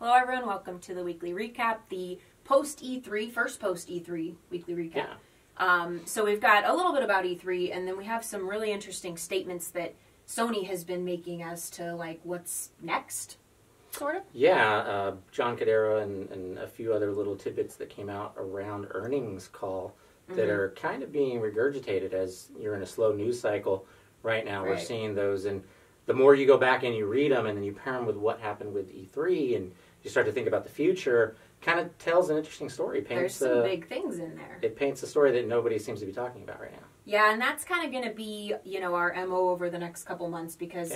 Hello everyone, welcome to the weekly recap, the first post E3 weekly recap. Yeah. So we've got a little bit about E3, and then we have some really interesting statements that Sony has been making as to, like, what's next, sort of. Yeah, John Cadera and a few other little tidbits that came out around earnings call that are kind of being regurgitated as you're in a slow news cycle right now. We're seeing those, and the more you go back and you read them, and then you pair them with what happened with E3, and you start to think about the future, kind of tells an interesting story. There's some big things in there. It paints a story that nobody seems to be talking about right now. Yeah, and that's kind of going to be, you know, our MO over the next couple months, because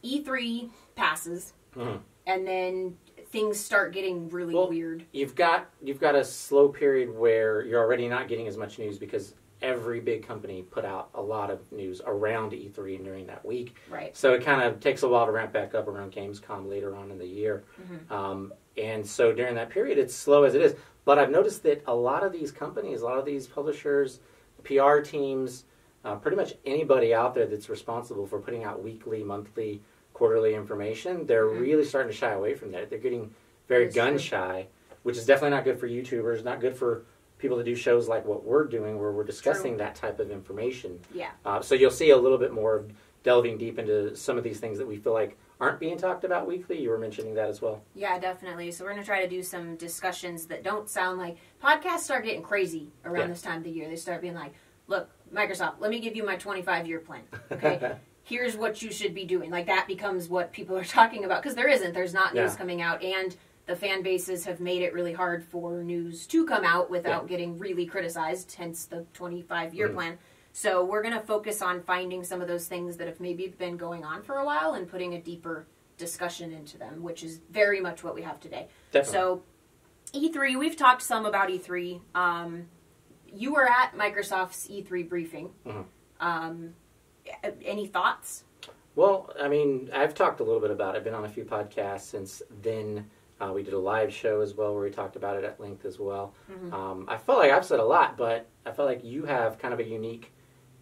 E3 passes, and then things start getting really weird. You've got a slow period where you're already not getting as much news because every big company put out a lot of news around E3 and during that week. Right. So it kind of takes a while to ramp back up around Gamescom later on in the year. And so during that period, it's slow as it is. But I've noticed that a lot of these companies, a lot of these publishers, PR teams, pretty much anybody out there that's responsible for putting out weekly, monthly, quarterly information, they're really starting to shy away from that. They're getting very gun-shy, which is definitely not good for YouTubers, not good for people to do shows like what we're doing, where we're discussing that type of information. Yeah. So you'll see a little bit more of delving deep into some of these things that we feel like aren't being talked about weekly. You were mentioning that as well. Yeah, definitely. So we're going to try to do some discussions that don't sound like... Podcasts start getting crazy around this time of the year. They start being like, look, Microsoft, let me give you my 25-year plan, okay? Here's what you should be doing. Like, that becomes what people are talking about, because there's not news coming out, and the fan bases have made it really hard for news to come out without getting really criticized, hence the 25-year plan. So we're going to focus on finding some of those things that have maybe been going on for a while and putting a deeper discussion into them, which is very much what we have today. Definitely. So E3, we've talked some about E3. You were at Microsoft's E3 briefing. Any thoughts? Well, I mean, I've talked a little bit about it. I've been on a few podcasts since then. We did a live show as well where we talked about it at length as well. I felt like I've said a lot, but I felt like you have kind of a unique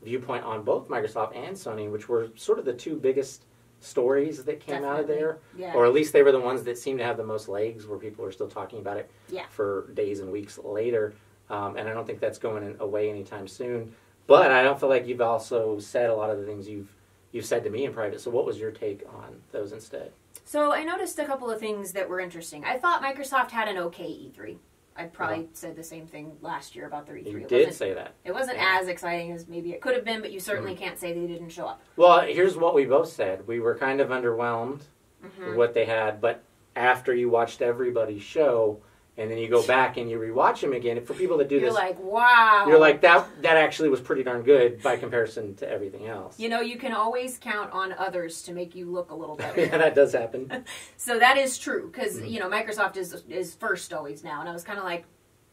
viewpoint on both Microsoft and Sony, which were sort of the two biggest stories that came out of there. Yeah. Or at least they were the ones that seemed to have the most legs, where people are still talking about it for days and weeks later. And I don't think that's going away anytime soon. But I don't feel like you've also said a lot of the things you've said to me in private. So what was your take on those instead? So I noticed a couple of things that were interesting. I thought Microsoft had an okay E3. I probably said the same thing last year about their E3. You did say that. It wasn't as exciting as maybe it could have been, but you certainly can't say they didn't show up. Well, here's what we both said. We were kind of underwhelmed with what they had, but after you watched everybody's show, and then you go back and you rewatch them again, for people that do this... You're like, wow. You're like, that actually was pretty darn good by comparison to everything else. You know, you can always count on others to make you look a little better. Yeah, that does happen. So that is true, because, you know, Microsoft is first always now, and I was kind of like,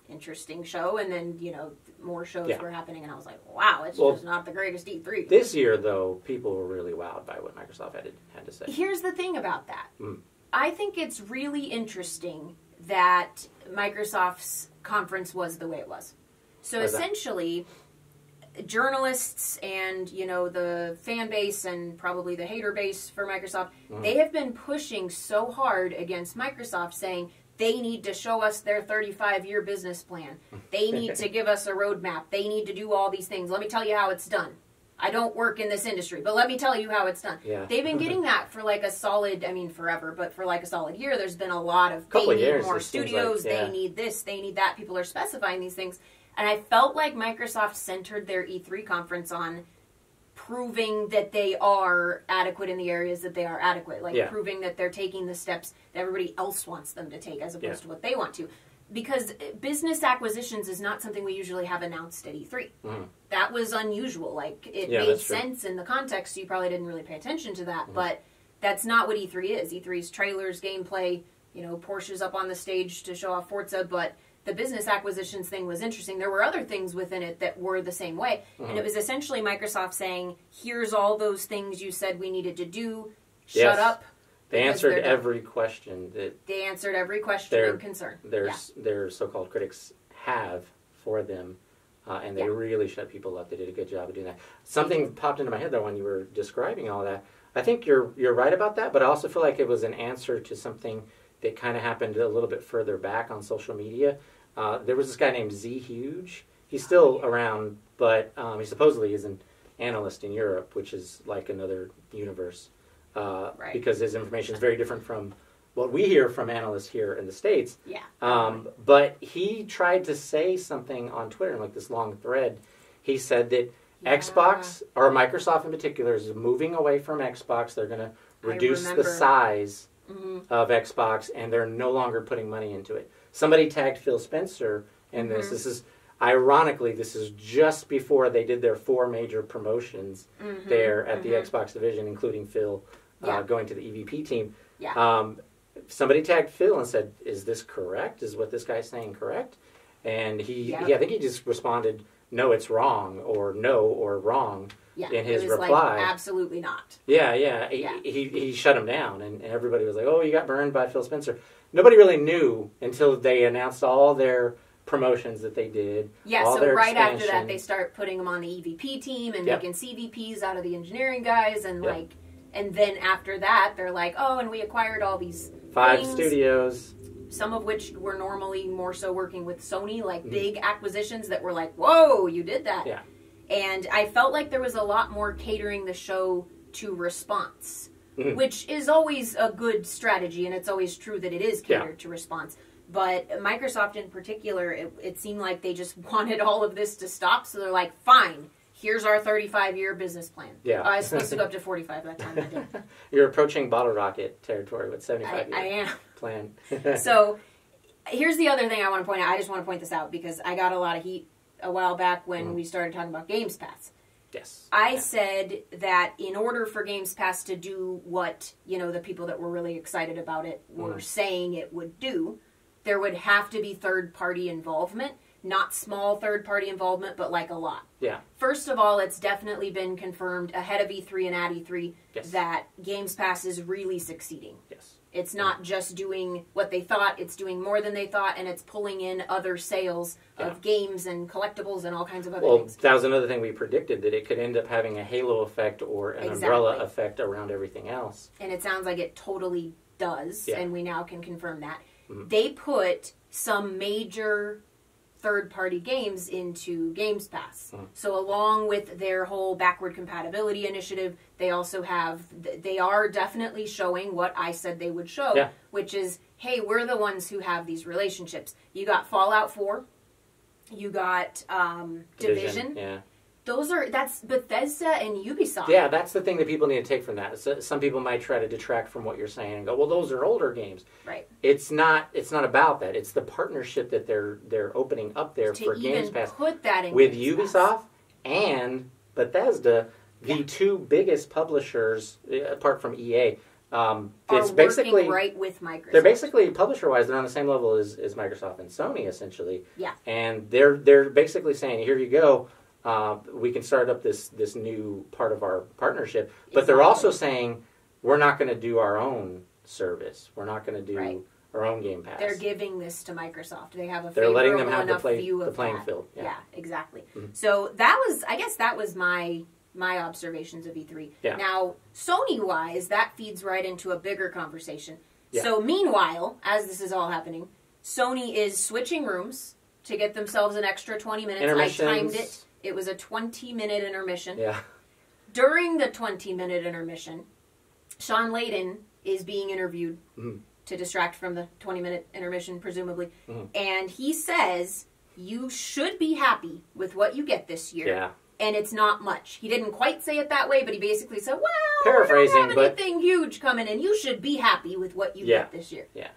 interesting show, and then, you know, more shows were happening, and I was like, wow, it's just not the greatest E3. This year, though, people were really wowed by what Microsoft had to say. Here's the thing about that. I think it's really interesting that Microsoft's conference was the way it was. So essentially, journalists and, you know, the fan base and probably the hater base for Microsoft, they have been pushing so hard against Microsoft, saying they need to show us their 35-year business plan. They need to give us a roadmap. They need to do all these things. Let me tell you how it's done. I don't work in this industry, but let me tell you how it's done. Yeah. They've been getting that for like a solid, I mean forever, but for like a solid year. There's been a lot of, they need more studios, they need this, they need that. People are specifying these things. And I felt like Microsoft centered their E3 conference on proving that they are adequate in the areas that they are adequate. Like proving that they're taking the steps that everybody else wants them to take as opposed to what they want to. Because business acquisitions is not something we usually have announced at E3. That was unusual. Like, it made sense in the context, so you probably didn't really pay attention to that. But that's not what E3 is. E3's trailers, gameplay, you know, Porsche's up on the stage to show off Forza, but the business acquisitions thing was interesting. There were other things within it that were the same way. And it was essentially Microsoft saying, here's all those things you said we needed to do. Shut up. They answered every question and concern. Their so-called critics have for them, and they really shut people up. They did a good job of doing that. Something popped into my head, though, when you were describing all that. I think you're right about that, but I also feel like it was an answer to something that kind of happened a little bit further back on social media. There was this guy named Z Huge. He's still around, but he supposedly is an analyst in Europe, which is like another universe, because his information is very different from what we hear from analysts here in the States. Yeah. But he tried to say something on Twitter in like this long thread. He said that Xbox, or Microsoft in particular, is moving away from Xbox. They're going to reduce the size of Xbox, and they're no longer putting money into it. Somebody tagged Phil Spencer in this. This is, ironically, this is just before they did their 4 major promotions there at the Xbox division, including Phil going to the EVP team. Yeah. Somebody tagged Phil and said, "Is this correct? Is what this guy's saying correct?" And I think he just responded, "No, it's wrong," or "No," or "Wrong." Yeah, in his it was reply. Like, absolutely not. Yeah. He shut him down, and everybody was like, "Oh, you got burned by Phil Spencer." Nobody really knew until they announced all their promotions that they did. Yeah, all so their right expansion. after that, they start putting them on the EVP team and making CVPs out of the engineering guys, and and then after that, they're like, "Oh, and we acquired all these 5 things, studios." some of which were normally more so working with Sony, like big acquisitions that were like, "Whoa, you did that." Yeah. And I felt like there was a lot more catering the show to response, which is always a good strategy, and it's always true that it is catered to response. But Microsoft in particular, it seemed like they just wanted all of this to stop, so they're like, fine, here's our 35-year business plan. Yeah. I was supposed to go up to 45 that time. I didn't. You're approaching Bottle Rocket territory with 75 years. I am. Plan. So here's the other thing I want to point out. I just want to point this out because I got a lot of heat a while back when we started talking about Games Pass. Yes. I said that in order for Games Pass to do what, the people that were really excited about it were saying it would do, there would have to be third-party involvement. Not small third-party involvement, but like a lot. Yeah. First of all, it's definitely been confirmed ahead of E3 and at E3 that Games Pass is really succeeding. Yes. It's not just doing what they thought, it's doing more than they thought, and it's pulling in other sales of games and collectibles and all kinds of other things. That was another thing we predicted, that it could end up having a halo effect or an umbrella effect around everything else. And it sounds like it totally does, and we now can confirm that. Mm-hmm. They put some major third-party games into Games Pass. So along with their whole backward compatibility initiative, they also they are definitely showing what I said they would show, which is, hey, we're the ones who have these relationships. You got Fallout 4, you got Division. Yeah. That's Bethesda and Ubisoft. Yeah, that's the thing that people need to take from that. So some people might try to detract from what you're saying and go, well, those are older games. Right. It's not about that. It's the partnership that they're opening up there for Games Pass put that in with Games Ubisoft Pass. and Bethesda, the 2 biggest publishers apart from EA. It's basically working right with Microsoft. They're basically publisher-wise, they're on the same level as Microsoft and Sony, essentially. Yeah. And they're basically saying, here you go. We can start up this new part of our partnership. But they're also saying, we're not going to do our own service. We're not going to do our own Game Pass. They're giving this to Microsoft. They have a They're letting them favorable have enough view the of playing that. field. Yeah, exactly. Mm-hmm. So that was my observations of E3. Yeah. Now, Sony-wise, that feeds right into a bigger conversation. Yeah. So meanwhile, as this is all happening, Sony is switching rooms to get themselves an extra 20 minutes. I timed it. It was a 20-minute intermission. Yeah. During the 20-minute intermission, Sean Layden is being interviewed to distract from the 20-minute intermission, presumably. And he says, you should be happy with what you get this year. Yeah. And it's not much. He didn't quite say it that way, but he basically said, well, paraphrasing, we don't have anything huge coming, and you should be happy with what you get this year. Yeah.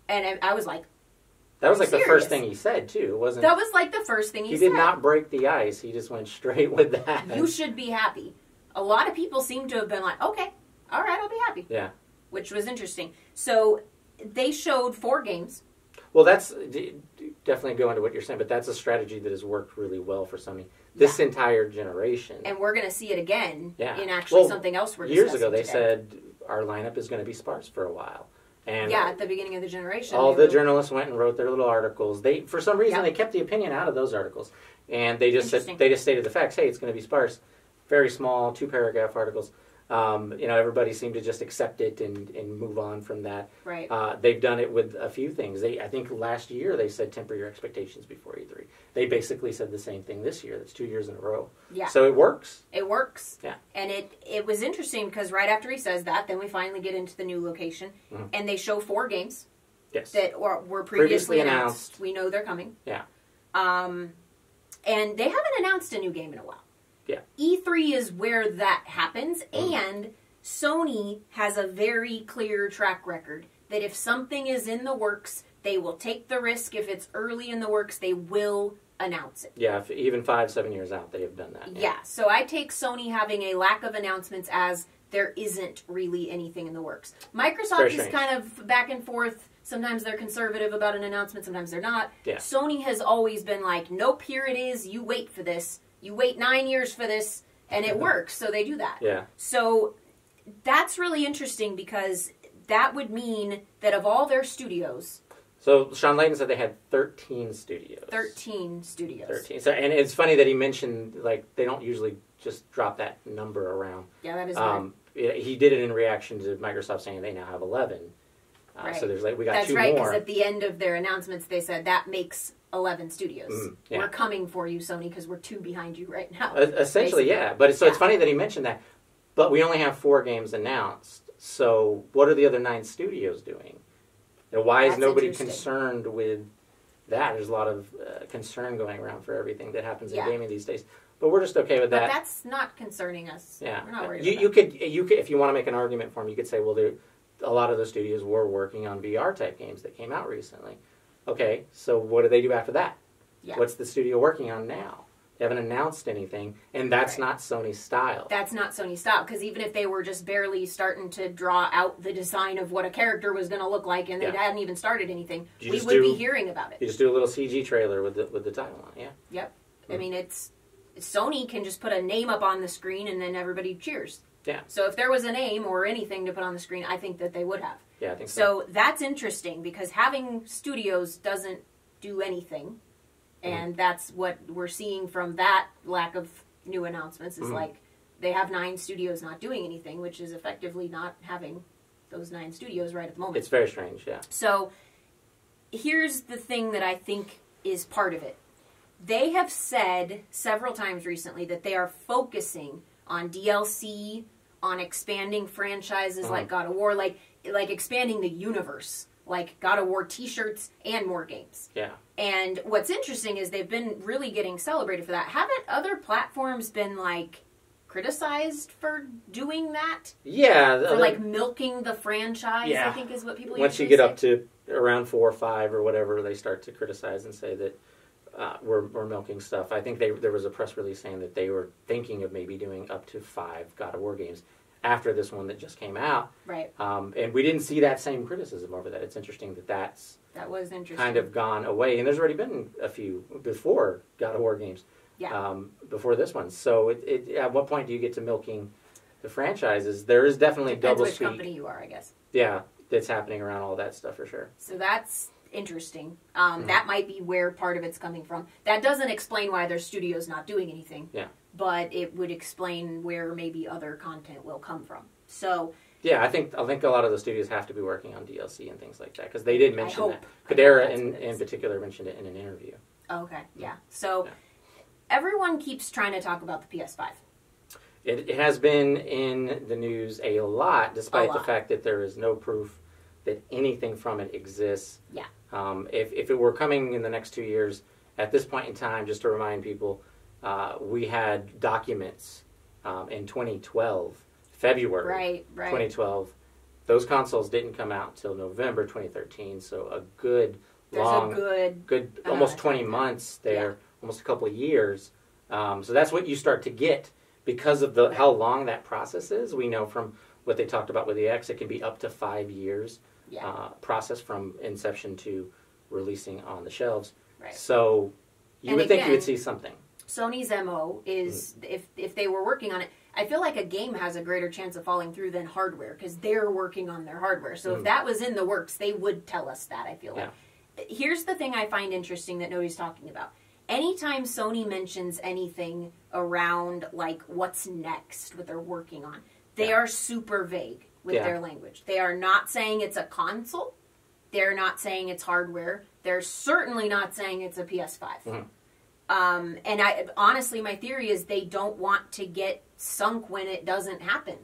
And I was like, that was like the first thing he said, too, wasn't it? That was like the first thing he said. He did not break the ice. He just went straight with that. You should be happy. A lot of people seem to have been like, okay, all right, I'll be happy. Yeah. Which was interesting. So they showed 4 games. Well, that's definitely go into what you're saying, but that's a strategy that has worked really well for Sony this entire generation. And we're going to see it again in something else we're discussing years ago, they today. said our lineup is going to be sparse for a while. And at the beginning of the generation. All the journalists went and wrote their little articles. They, for some reason, they kept the opinion out of those articles. And they just stated the facts. Hey, it's going to be sparse. very small, 2-paragraph articles. Everybody seemed to just accept it and move on from that. Right. They've done it with a few things. I think last year they said temper your expectations before E3. They basically said the same thing this year. That's 2 years in a row. Yeah. So it works. It works. Yeah. And it was interesting because right after he says that, then we finally get into the new location, and they show 4 games. Yes. That were previously announced. We know they're coming. Yeah. And they haven't announced a new game in a while. Yeah. E3 is where that happens, and Sony has a very clear track record that if something is in the works, they will take the risk. If it's early in the works, they will announce it. Yeah, even 5-7 years out, they have done that. Yeah, so I take Sony having a lack of announcements as there isn't really anything in the works. Microsoft is kind of back and forth. Sometimes they're conservative about an announcement, sometimes they're not. Yeah. Sony has always been like, nope, here it is, you wait for this. You wait 9 years for this, and it works, so they do that. Yeah. So that's really interesting because that would mean that of all their studios... So Sean Layden said they had 13 studios. 13 studios. 13. So, and it's funny that he mentioned, like, they don't usually just drop that number around. Yeah, that is weird. He did it in reaction to Microsoft saying they now have 11. Right. So there's we got That's 2 right, more. because at the end of their announcements, they said that makes 11 studios. Yeah. We're coming for you, Sony, because we're 2 behind you right now. Essentially, basically. Yeah. But it's funny that he mentioned that. But we only have 4 games announced. So what are the other 9 studios doing? Why is nobody concerned with that? There's a lot of concern going around for everything that happens in gaming these days. But we're just okay with that. But that's not concerning us. Yeah. We're not worried you about that. You could, if you want to make an argument for them, you could say, well, a lot of the studios were working on VR-type games that came out recently. Okay, so what do they do after that? Yeah. What's the studio working on now? They haven't announced anything, and that's not Sony's style. That's not Sony's style, because even if they were just barely starting to draw out the design of what a character was going to look like, and they hadn't even started anything, we would be hearing about it. You just do a little CG trailer with the title on it, yeah? Yep. I mean, Sony can just put a name up on the screen, and then everybody cheers. Yeah. So if there was a name or anything to put on the screen, I think that they would have. Yeah, I think so. So that's interesting, because having studios doesn't do anything. And that's what we're seeing from that lack of new announcements is like they have 9 studios not doing anything, which is effectively not having those 9 studios right at the moment. It's very strange, yeah. So here's the thing that I think is part of it. They have said several times recently that they are focusing on DLC, on expanding franchises like God of War, like expanding the universe. Like God of War t-shirts and more games. Yeah. And what's interesting is they've been really getting celebrated for that. Haven't other platforms been like criticized for doing that? Yeah. For like milking the franchise, I think is what people usually say. Once you get up to around 4 or 5 or whatever, they start to criticize and say that we're milking stuff. I think there was a press release saying that they were thinking of maybe doing up to 5 God of War games after this one that just came out. Right. And we didn't see that same criticism over that. It's interesting that was interesting. Kind of gone away. And there's already been a few before God of War games. Yeah. Before this one. So at what point do you get to milking the franchises? There is definitely double speak. Depends which company you are, I guess. Yeah, that's happening around all that stuff for sure. So that's interesting. That might be where part of it's coming from. That doesn't explain why their studio's not doing anything. Yeah. But it would explain where maybe other content will come from. So yeah, I think a lot of the studios have to be working on DLC and things like that because they did mention that. Kadera in particular mentioned it in an interview. Okay, yeah. So everyone keeps trying to talk about the PS5. It has been in the news a lot, despite the fact that there is no proof that anything from it exists. Yeah. If it were coming in the next 2 years, at this point in time, just to remind people, we had documents in 2012, February 2012. Those consoles didn't come out until November 2013, so a good, almost 20 months there, almost a couple of years. So that's what you start to get because of how long that process is. We know from what they talked about with the X, it can be up to 5 years process from inception to releasing on the shelves. Right. So you would think you would see something. Sony's MO is, if they were working on it, I feel like a game has a greater chance of falling through than hardware because they're working on their hardware. So if that was in the works, they would tell us that, I feel like. Here's the thing I find interesting that nobody's talking about. anytime Sony mentions anything around, like, what's next, what they're working on, they are super vague with their language. They are not saying it's a console. They're not saying it's hardware. They're certainly not saying it's a PS5. And honestly, my theory is they don't want to get sunk when it doesn't happen.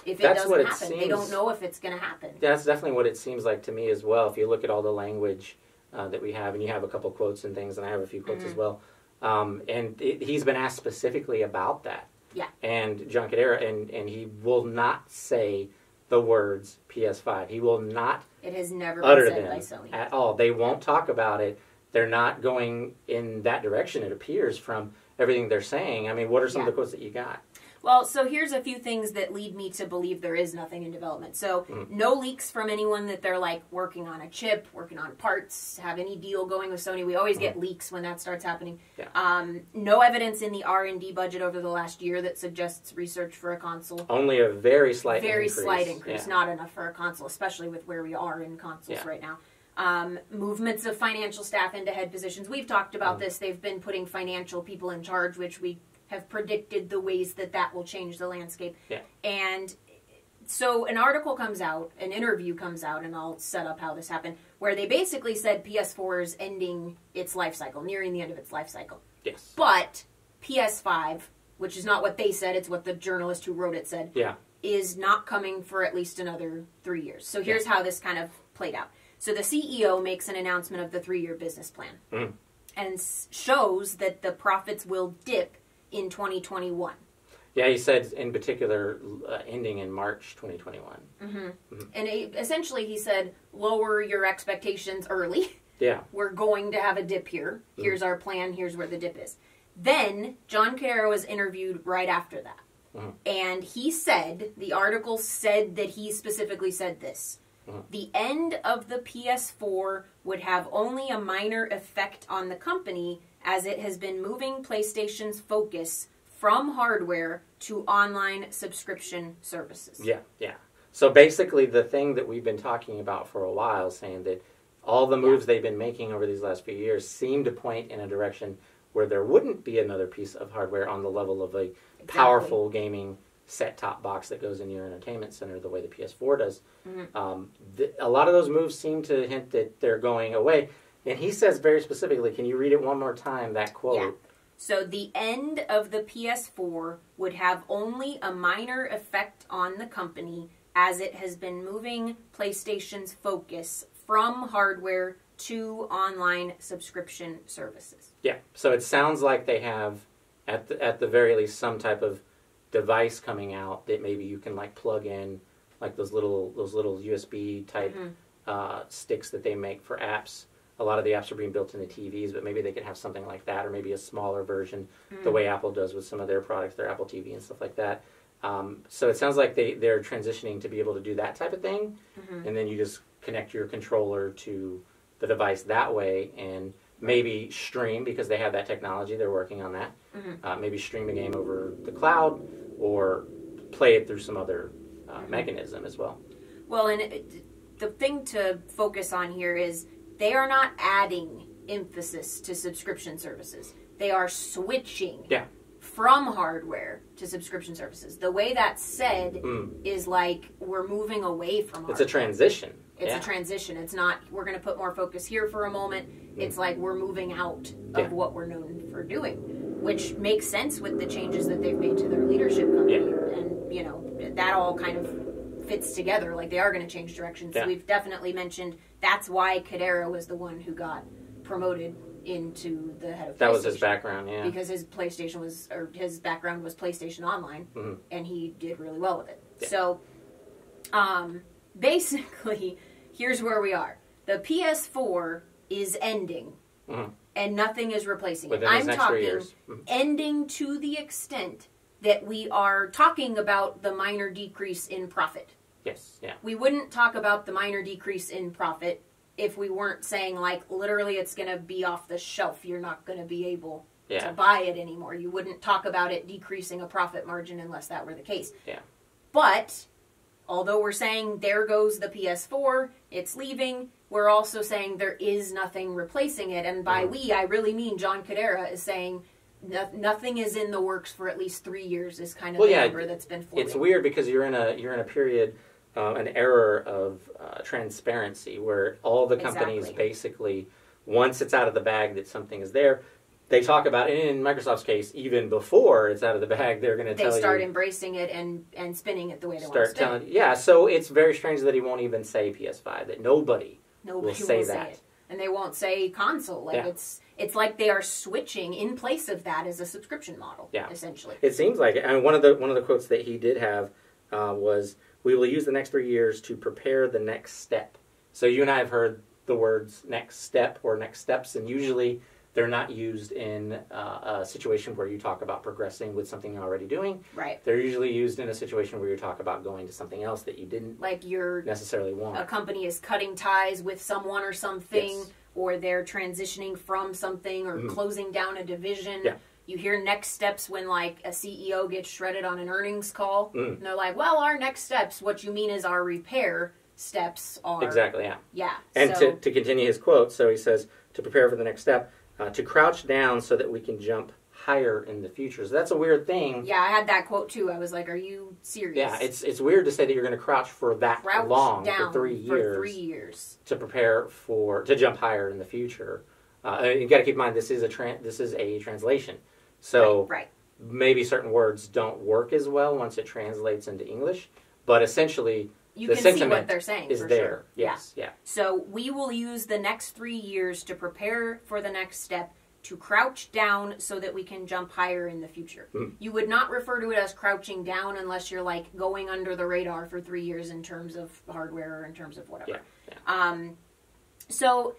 If it doesn't happen, they don't know if it's going to happen. That's definitely what it seems like to me as well. If you look at all the language that we have, and you have a couple quotes and things, and I have a few quotes as well, and he's been asked specifically about that. Yeah. And John Cadera, and he will not say the words PS5. He will not It has never utter been said them by Sony. at all. They won't talk about it. They're not going in that direction, it appears, from everything they're saying. I mean, what are some of the quotes that you got? Well, so here's a few things that lead me to believe there is nothing in development. So, no leaks from anyone that they're, like, working on a chip, working on parts, have any deal going with Sony. We always get leaks when that starts happening. Yeah. No evidence in the R&D budget over the last year that suggests research for a console. Only a very slight increase. Very slight increase. Not enough for a console, especially with where we are in consoles right now. Movements of financial staff into head positions. We've talked about this. They've been putting financial people in charge, which we have predicted the ways that will change the landscape. Yeah. And so an article comes out, an interview comes out, and I'll set up how this happened, where they basically said PS4 is ending its life cycle, nearing the end of its life cycle. Yes. But PS5, which is not what they said, it's what the journalist who wrote it said, is not coming for at least another 3 years. So here's how this kind of played out. So the CEO makes an announcement of the 3-year business plan and shows that the profits will dip in 2021. Yeah, he said in particular ending in March 2021. And essentially he said, lower your expectations early. Yeah. We're going to have a dip here. Here's our plan. Here's where the dip is. Then John Cadera was interviewed right after that. And he said, the article said that he specifically said this. The end of the PS4 would have only a minor effect on the company as it has been moving PlayStation's focus from hardware to online subscription services. Yeah. So basically the thing that we've been talking about for a while, saying that all the moves they've been making over these last few years seem to point in a direction where there wouldn't be another piece of hardware on the level of a powerful gaming set-top box that goes in your entertainment center the way the PS4 does. A lot of those moves seem to hint that they're going away. And he says very specifically, can you read it one more time, that quote? Yeah. So the end of the PS4 would have only a minor effect on the company as it has been moving PlayStation's focus from hardware to online subscription services. Yeah. So it sounds like they have, at the very least, some type of device coming out that maybe you can like plug in, like those little USB type sticks that they make for apps. A lot of the apps are being built into TVs, but maybe they could have something like that, or maybe a smaller version, the way Apple does with some of their products, their Apple TV and stuff like that. So it sounds like they're transitioning to be able to do that type of thing, and then you just connect your controller to the device that way, and maybe stream, because they have that technology, they're working on that. Maybe stream a game over the cloud, or play it through some other mechanism as well. Well, and the thing to focus on here is they are not adding emphasis to subscription services. They are switching from hardware to subscription services. The way that's said is like we're moving away from hardware. It's a transition. It's a transition. It's not, we're going to put more focus here for a moment. It's like we're moving out of what we're known for doing, which makes sense with the changes that they've made to their leadership company. And, you know, that all kind of fits together. Like, they are going to change directions. So we've definitely mentioned that's why Cadera was the one who got promoted into the head of PlayStation. That was his background, because his his background was PlayStation Online, and he did really well with it. So, basically, here's where we are. The PS4 is ending, and nothing is replacing it. I'm talking ending to the extent that we are talking about the minor decrease in profit. Yes, yeah. We wouldn't talk about the minor decrease in profit if we weren't saying, like, literally it's going to be off the shelf. You're not going to be able to buy it anymore. You wouldn't talk about it decreasing a profit margin unless that were the case. Yeah. But although we're saying there goes the PS4, it's leaving, we're also saying there is nothing replacing it. And by we, I really mean John Cadera is saying nothing is in the works for at least 3 years is kind of the number that's been floating. It's weird because you're in a period, an era of transparency where all the companies basically, once it's out of the bag that something is there, they talk about it. In Microsoft's case, even before it's out of the bag, they're going to tell you. They start embracing it and spinning it the way they want to spin it. Yeah, so it's very strange that he won't even say PS5, that nobody will say that. It. And they won't say console. Like it's like they are switching in place of that as a subscription model, essentially. It seems like it. I mean, one of the quotes that he did have was, "We will use the next 3 years to prepare the next step." So you and I have heard the words next step or next steps, and usually they're not used in a situation where you talk about progressing with something you're already doing. Right. They're usually used in a situation where you talk about going to something else that you didn't necessarily want. A company is cutting ties with someone or something, or they're transitioning from something or closing down a division. Yeah. You hear next steps when, like, a CEO gets shredded on an earnings call. And they're like, well, our next steps, what you mean is our repair steps are... Exactly, yeah. Yeah. And to continue his quote, so he says, to prepare for the next step, to crouch down so that we can jump higher in the future. So that's a weird thing. Yeah, I had that quote too. I was like, are you serious? Yeah, it's weird to say that you're going to crouch for that long, down for 3 years. For 3 years. To prepare to jump higher in the future. You got to keep in mind, this is a translation. So maybe certain words don't work as well once it translates into English. But essentially, you the can sentiment see what they're saying is for there. Sure. Yes, yeah. So we will use the next 3 years to prepare for the next step, to crouch down so that we can jump higher in the future. You would not refer to it as crouching down unless you're like going under the radar for 3 years in terms of hardware or in terms of whatever. So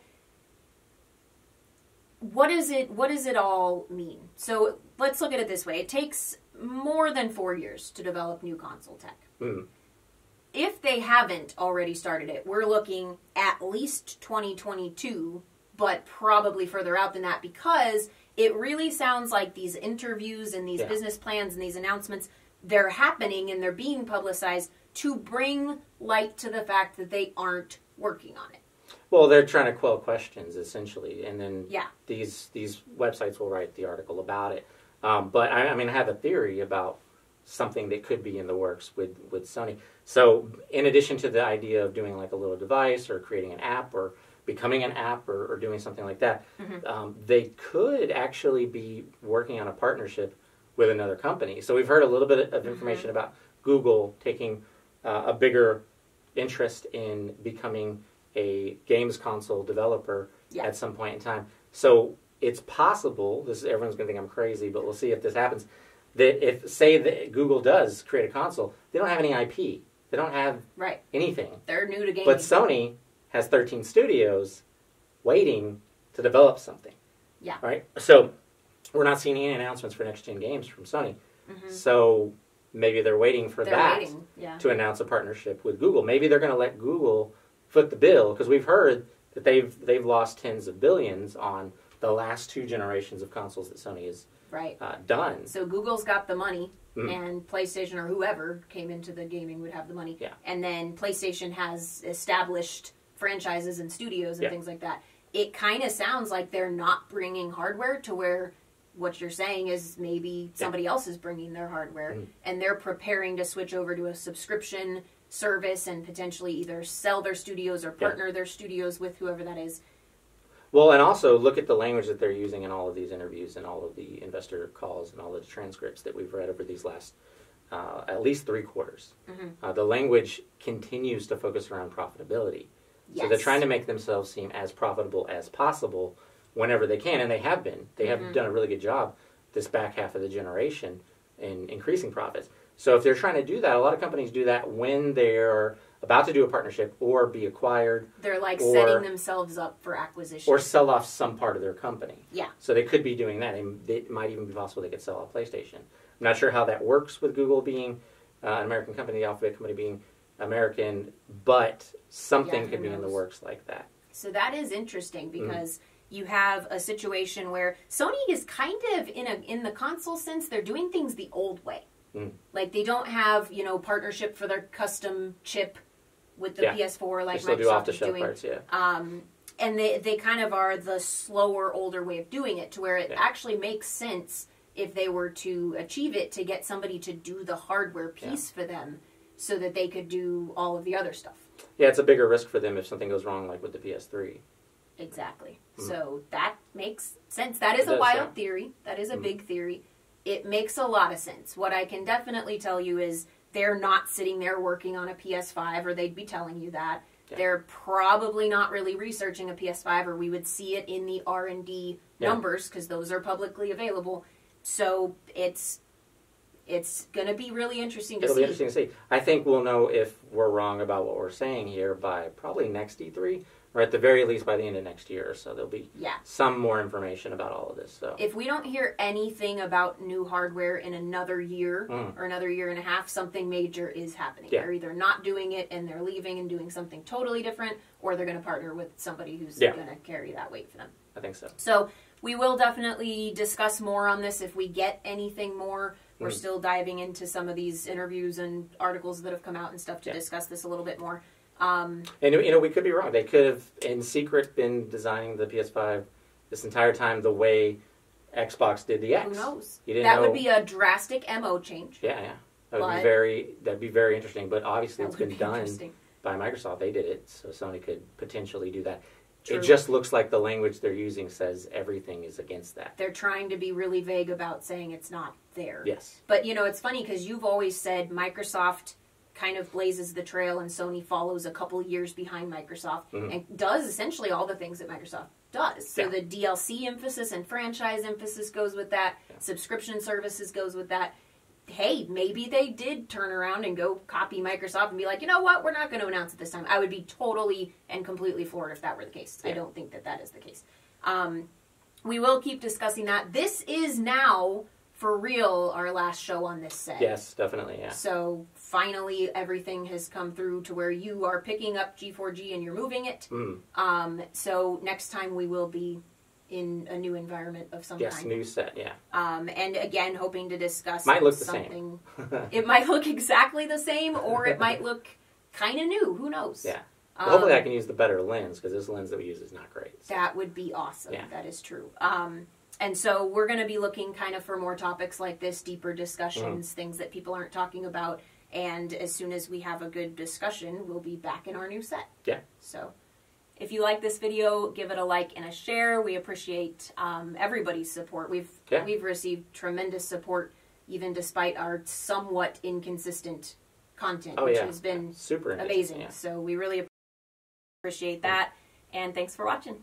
what does it all mean? So let's look at it this way. It takes more than 4 years to develop new console tech. If they haven't already started it, we're looking at least 2022, but probably further out than that, because it really sounds like these interviews and these business plans and these announcements, they're happening and they're being publicized to bring light to the fact that they aren't working on it. Well, they're trying to quell questions, essentially, and then these websites will write the article about it. But I have a theory about something that could be in the works with Sony. So in addition to the idea of doing like a little device or creating an app or becoming an app or doing something like that, they could actually be working on a partnership with another company. So we've heard a little bit of information about Google taking a bigger interest in becoming a games console developer at some point in time. So it's possible, everyone's going to think I'm crazy, but we'll see if this happens, that if, say, that Google does create a console, they don't have any IP. They don't have anything. They're new to gaming. But Sony has 13 studios waiting to develop something. Yeah. Right? So we're not seeing any announcements for next-gen games from Sony. So maybe they're waiting for to announce a partnership with Google. Maybe they're going to let Google foot the bill, because we've heard that they've lost tens of billions on the last 2 generations of consoles that Sony has done. So Google's got the money, and PlayStation or whoever came into the gaming would have the money. Yeah. And then PlayStation has established franchises and studios and things like that. It kind of sounds like they're not bringing hardware to where what you're saying is maybe somebody else is bringing their hardware, and they're preparing to switch over to a subscription service and potentially either sell their studios or partner their studios with whoever that is. Well, and also look at the language that they're using in all of these interviews and all of the investor calls and all of the transcripts that we've read over these last at least 3 quarters. The language continues to focus around profitability. So they're trying to make themselves seem as profitable as possible whenever they can, and they have been. They have done a really good job this back half of the generation in increasing profits. So if they're trying to do that, a lot of companies do that when they're about to do a partnership or be acquired. They're like setting themselves up for acquisition. Or sell off some part of their company. Yeah. So they could be doing that. And it might even be possible they could sell off PlayStation. I'm not sure how that works with Google being an American company, the Alphabet company being American, but something could be in the works like that. So that is interesting because you have a situation where Sony is kind of, in the console sense, they're doing things the old way. Like, they don't have, you know, partnership for their custom chip with the PS4 like they still do Microsoft off-the-shelf is doing. parts, yeah. And they kind of are the slower, older way of doing it, to where it actually makes sense if they were to achieve it, to get somebody to do the hardware piece for them so that they could do all of the other stuff. Yeah, it's a bigger risk for them if something goes wrong, like with the PS3. Exactly. So that makes sense. That is a wild theory. That is a big theory. It makes a lot of sense. What I can definitely tell you is they're not sitting there working on a PS5, or they'd be telling you that. Yeah. They're probably not really researching a PS5, or we would see it in the R&D numbers, because those are publicly available. So it's going to be really interesting to see. It'll be interesting to see. I think we'll know if we're wrong about what we're saying here by probably next E3, or at the very least by the end of next year. So there'll be some more information about all of this. So if we don't hear anything about new hardware in another year or another year and a half, something major is happening. They're either not doing it and they're leaving and doing something totally different, or they're going to partner with somebody who's going to carry that weight for them. I think so. So we will definitely discuss more on this if we get anything more. We're still diving into some of these interviews and articles that have come out and stuff to discuss this a little bit more. And, you know, we could be wrong. They could have, in secret, been designing the PS5 this entire time the way Xbox did the X. Who knows? That would be a drastic MO change. Yeah. That'd be very interesting. But obviously it's been done by Microsoft. They did it, so Sony could potentially do that. True. It just looks like the language they're using says everything is against that. They're trying to be really vague about saying it's not there. Yes. But, you know, it's funny because you've always said Microsoft kind of blazes the trail and Sony follows a couple years behind Microsoft and does essentially all the things that Microsoft does. So the DLC emphasis and franchise emphasis goes with that. Subscription services goes with that. Hey, maybe they did turn around and go copy Microsoft and be like, you know what, we're not going to announce it this time. I would be totally and completely floored if that were the case. I don't think that is the case. We will keep discussing that. This is now, for real, our last show on this set. Yes, definitely, yeah. So finally everything has come through to where you are picking up G4G and you're moving it. So next time we will be in a new environment of some kind. Yes, new set, yeah. And again, hoping to discuss might look something. The same. It might look exactly the same, or it might look kind of new. Who knows? Yeah. Well, hopefully I can use the better lens, because this lens that we use is not great. So. That would be awesome. Yeah. That is true. And so we're going to be looking kind of for more topics like this, deeper discussions, things that people aren't talking about. And as soon as we have a good discussion, we'll be back in our new set. Yeah. So if you like this video, give it a like and a share. We appreciate everybody's support. We've received tremendous support, even despite our somewhat inconsistent content, which has been super amazing. Yeah. So we really appreciate that. And thanks for watching.